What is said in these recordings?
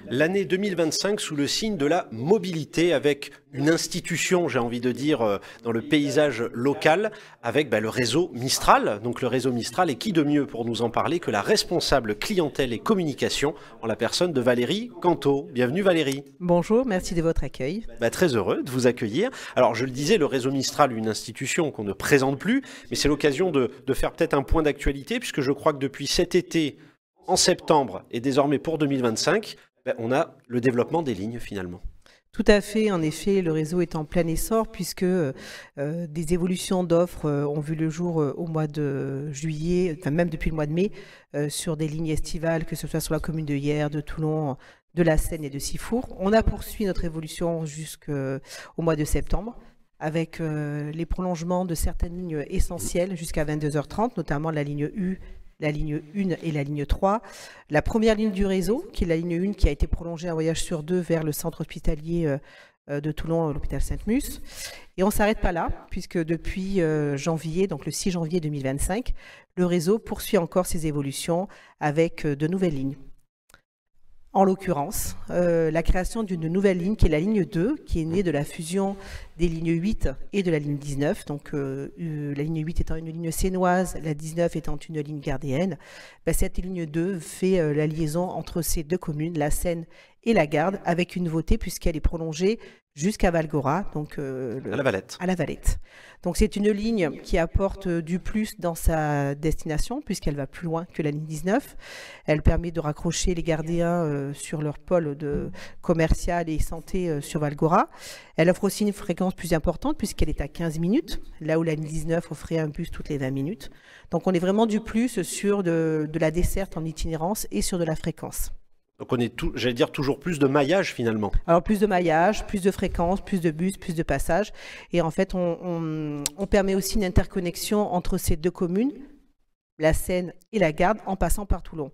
l'année 2025 sous le signe de la mobilité, avec une institution, j'ai envie de dire, dans le paysage local, avec le réseau Mistral. Donc le réseau Mistral, et qui de mieux pour nous en parler que la responsable clientèle et communication, en la personne de Valérie Canto. Bienvenue Valérie. Bonjour, merci de votre accueil. Très heureux de vous accueillir. Alors je le disais, le réseau Mistral, une institution qu'on ne présente plus, mais c'est l'occasion de faire peut-être un point d'actualité, puisque je crois que depuis cet été, en septembre et désormais pour 2025, on a le développement des lignes finalement. Tout à fait, en effet, le réseau est en plein essor puisque des évolutions d'offres ont vu le jour au mois de juillet, enfin même depuis le mois de mai, sur des lignes estivales, que ce soit sur la commune de Hyères, de Toulon, de la Seine et de Sifour. On a poursuivi notre évolution jusqu'au mois de septembre, avec les prolongements de certaines lignes essentielles jusqu'à 22h30, notamment la ligne U, la ligne 1 et la ligne 3. La première ligne du réseau, qui est la ligne 1, qui a été prolongée un voyage sur 2 vers le centre hospitalier de Toulon, l'hôpital Sainte-Mus. Et on ne s'arrête pas là, puisque depuis janvier, donc le 6 janvier 2025, le réseau poursuit encore ses évolutions avec de nouvelles lignes. En l'occurrence, la création d'une nouvelle ligne qui est la ligne 2, qui est née de la fusion des lignes 8 et de la ligne 19. Donc la ligne 8 étant une ligne sénoise, la 19 étant une ligne gardéenne. Cette ligne 2 fait la liaison entre ces deux communes, la Seine et la Garde, avec une nouveauté puisqu'elle est prolongée jusqu'à Valgora, donc à la Valette. À la Valette. Donc c'est une ligne qui apporte du plus dans sa destination puisqu'elle va plus loin que la ligne 19. Elle permet de raccrocher les gardéens sur leur pôle commercial et santé sur Valgora. Elle offre aussi une fréquence plus importante puisqu'elle est à 15 minutes, là où la ligne 19 offrait un bus toutes les 20 minutes. Donc on est vraiment du plus sur de la desserte en itinérance et sur de la fréquence. Donc on est, j'allais dire, toujours plus de maillage finalement. Alors plus de maillage, plus de fréquences, plus de bus, plus de passages. Et en fait, on permet aussi une interconnexion entre ces deux communes, la Seine et la Garde, en passant par Toulon.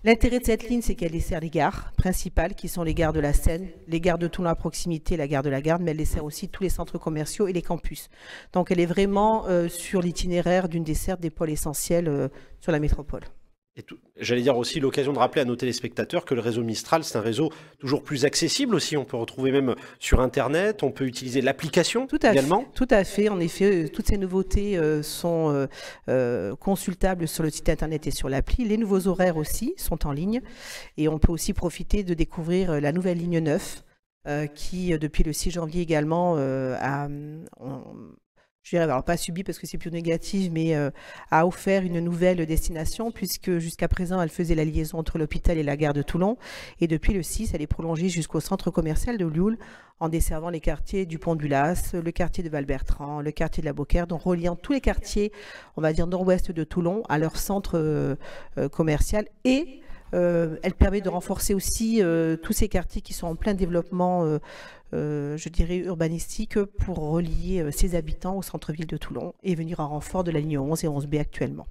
L'intérêt de cette ligne, c'est qu'elle dessert les gares principales, qui sont les gares de la Seine, les gares de Toulon à proximité, la gare de la Garde, mais elle dessert aussi tous les centres commerciaux et les campus. Donc elle est vraiment sur l'itinéraire d'une desserte des pôles essentiels sur la métropole. J'allais dire aussi l'occasion de rappeler à nos téléspectateurs que le réseau Mistral, c'est un réseau toujours plus accessible aussi. On peut retrouver même sur Internet, on peut utiliser l'application également. Tout à fait. En effet, toutes ces nouveautés sont consultables sur le site Internet et sur l'appli. Les nouveaux horaires aussi sont en ligne. Et on peut aussi profiter de découvrir la nouvelle ligne 9 qui, depuis le 6 janvier également, je dirais, alors pas subi parce que c'est plus négatif, mais a offert une nouvelle destination puisque jusqu'à présent, elle faisait la liaison entre l'hôpital et la gare de Toulon. Et depuis le 6, elle est prolongée jusqu'au centre commercial de Lioul en desservant les quartiers du Pont-du-Las, le quartier de Val-Bertrand, le quartier de la Beaucaire, donc reliant tous les quartiers, on va dire nord-ouest de Toulon, à leur centre commercial. Et elle permet de renforcer aussi tous ces quartiers qui sont en plein développement je dirais urbanistique pour relier ses habitants au centre-ville de Toulon et venir en renfort de la ligne 11 et 11B actuellement.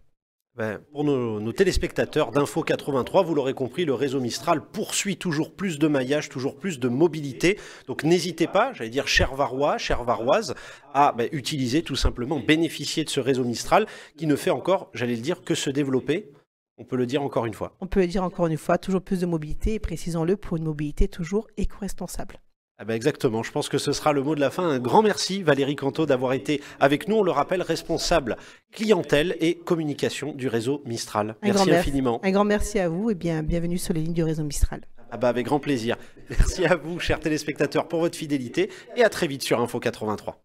Pour nos téléspectateurs d'Info 83, vous l'aurez compris, le réseau Mistral poursuit toujours plus de maillage, toujours plus de mobilité. Donc n'hésitez pas, j'allais dire chers Varois, chères Varoises, à utiliser tout simplement, bénéficier de ce réseau Mistral qui ne fait encore, j'allais le dire, que se développer. On peut le dire encore une fois. On peut le dire encore une fois, toujours plus de mobilité et précisons-le pour une mobilité toujours éco-responsable. Exactement, je pense que ce sera le mot de la fin. Un grand merci Valérie Canto d'avoir été avec nous. On le rappelle, responsable clientèle et communication du réseau Mistral. Merci infiniment. Un grand merci à vous et bienvenue sur les lignes du réseau Mistral. Avec grand plaisir. Merci à vous, chers téléspectateurs, pour votre fidélité et à très vite sur Info 83.